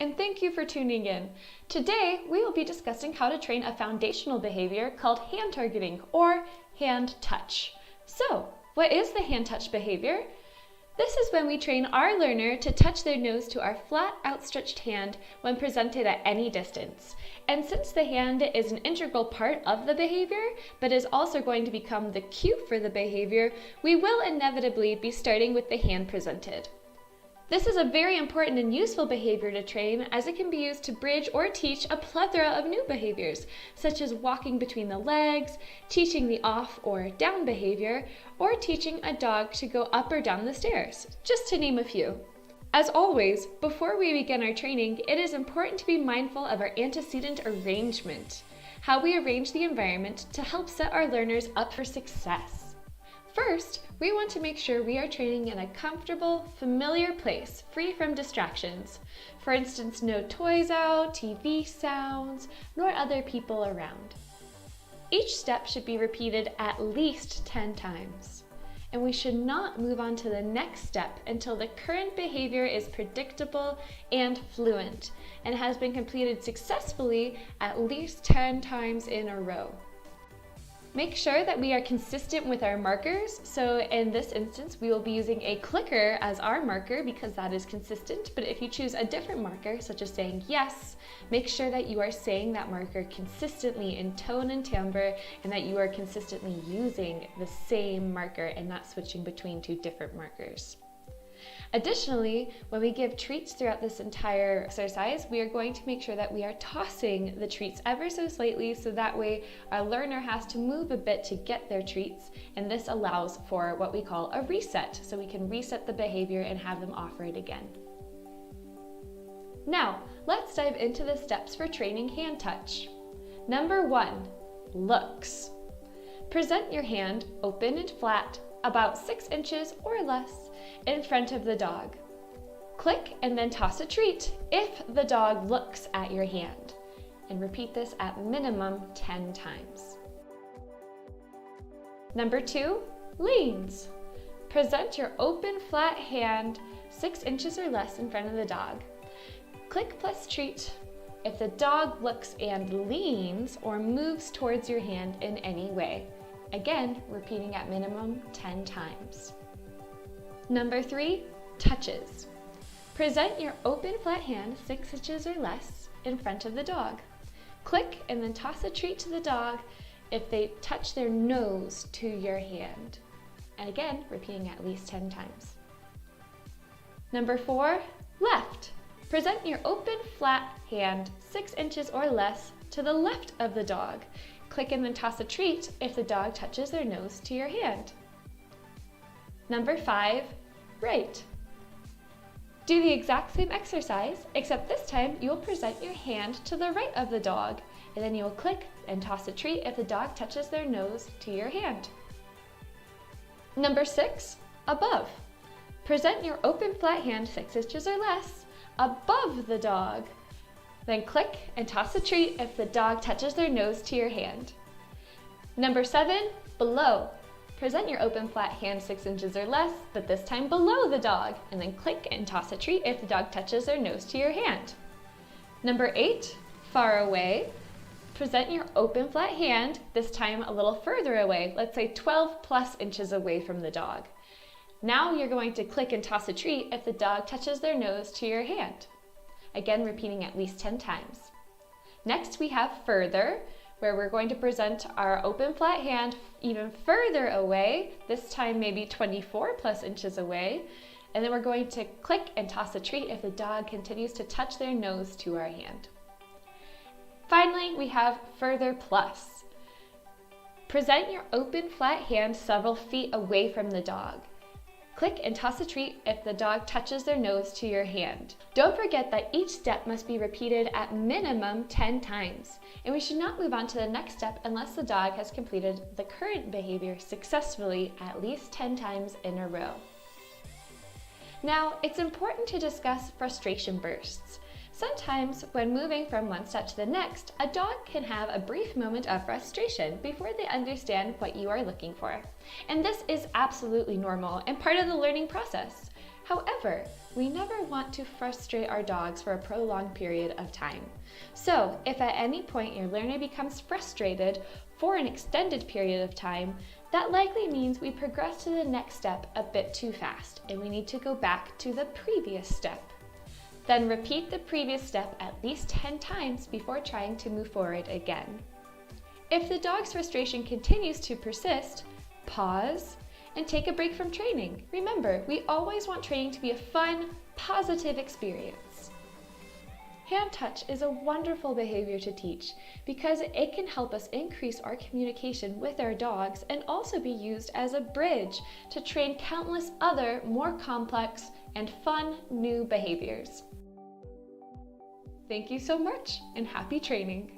and thank you for tuning in. Today, we will be discussing how to train a foundational behavior called hand targeting or hand touch. So, what is the hand touch behavior? This is when we train our learner to touch their nose to our flat, outstretched hand when presented at any distance. And since the hand is an integral part of the behavior, but is also going to become the cue for the behavior, we will inevitably be starting with the hand presented. This is a very important and useful behavior to train, as it can be used to bridge or teach a plethora of new behaviors, such as walking between the legs, teaching the off or down behavior, or teaching a dog to go up or down the stairs, just to name a few. As always, before we begin our training, it is important to be mindful of our antecedent arrangement, how we arrange the environment to help set our learners up for success. First, we want to make sure we are training in a comfortable, familiar place, free from distractions. For instance, no toys out, TV sounds, nor other people around. Each step should be repeated at least 10 times. And we should not move on to the next step until the current behavior is predictable and fluent and has been completed successfully at least 10 times in a row. Make sure that we are consistent with our markers. So in this instance, we will be using a clicker as our marker because that is consistent. But if you choose a different marker, such as saying yes, make sure that you are saying that marker consistently in tone and timbre, and that you are consistently using the same marker and not switching between two different markers. Additionally, when we give treats throughout this entire exercise, we are going to make sure that we are tossing the treats ever so slightly, so that way our learner has to move a bit to get their treats, and this allows for what we call a reset, so we can reset the behavior and have them offer it again. Now, let's dive into the steps for training hand touch. Number 1, looks. Present your hand open and flat, about 6 inches or less, in front of the dog. Click and then toss a treat if the dog looks at your hand. And repeat this at minimum 10 times. Number 2, leans. Present your open flat hand 6 inches or less in front of the dog. Click plus treat if the dog looks and leans or moves towards your hand in any way. Again, repeating at minimum 10 times. Number 3, touches. Present your open flat hand 6 inches or less in front of the dog. Click and then toss a treat to the dog if they touch their nose to your hand. And again, repeating at least 10 times. Number 4, left. Present your open flat hand 6 inches or less to the left of the dog. Click and then toss a treat if the dog touches their nose to your hand. Number 5, right. Do the exact same exercise, except this time you will present your hand to the right of the dog, and then you will click and toss a treat if the dog touches their nose to your hand. Number 6, above. Present your open flat hand 6 inches or less above the dog. Then click and toss a treat if the dog touches their nose to your hand. Number 7, below. Present your open flat hand 6 inches or less, but this time below the dog, and then click and toss a treat if the dog touches their nose to your hand. Number 8, far away. Present your open flat hand, this time a little further away, let's say 12 plus inches away from the dog. Now you're going to click and toss a treat if the dog touches their nose to your hand. Again, repeating at least 10 times. Next, we have further, where we're going to present our open flat hand even further away, this time maybe 24 plus inches away, and then we're going to click and toss a treat if the dog continues to touch their nose to our hand. Finally, we have further plus. Present your open flat hand several feet away from the dog. Click and toss a treat if the dog touches their nose to your hand. Don't forget that each step must be repeated at minimum 10 times, and we should not move on to the next step unless the dog has completed the current behavior successfully at least 10 times in a row. Now, it's important to discuss frustration bursts. Sometimes, when moving from one step to the next, a dog can have a brief moment of frustration before they understand what you are looking for. And this is absolutely normal and part of the learning process. However, we never want to frustrate our dogs for a prolonged period of time. So, if at any point your learner becomes frustrated for an extended period of time, that likely means we progress to the next step a bit too fast and we need to go back to the previous step. Then repeat the previous step at least 10 times before trying to move forward again. If the dog's frustration continues to persist, pause and take a break from training. Remember, we always want training to be a fun, positive experience. Hand touch is a wonderful behavior to teach because it can help us increase our communication with our dogs and also be used as a bridge to train countless other more complex and fun new behaviors. Thank you so much and happy training!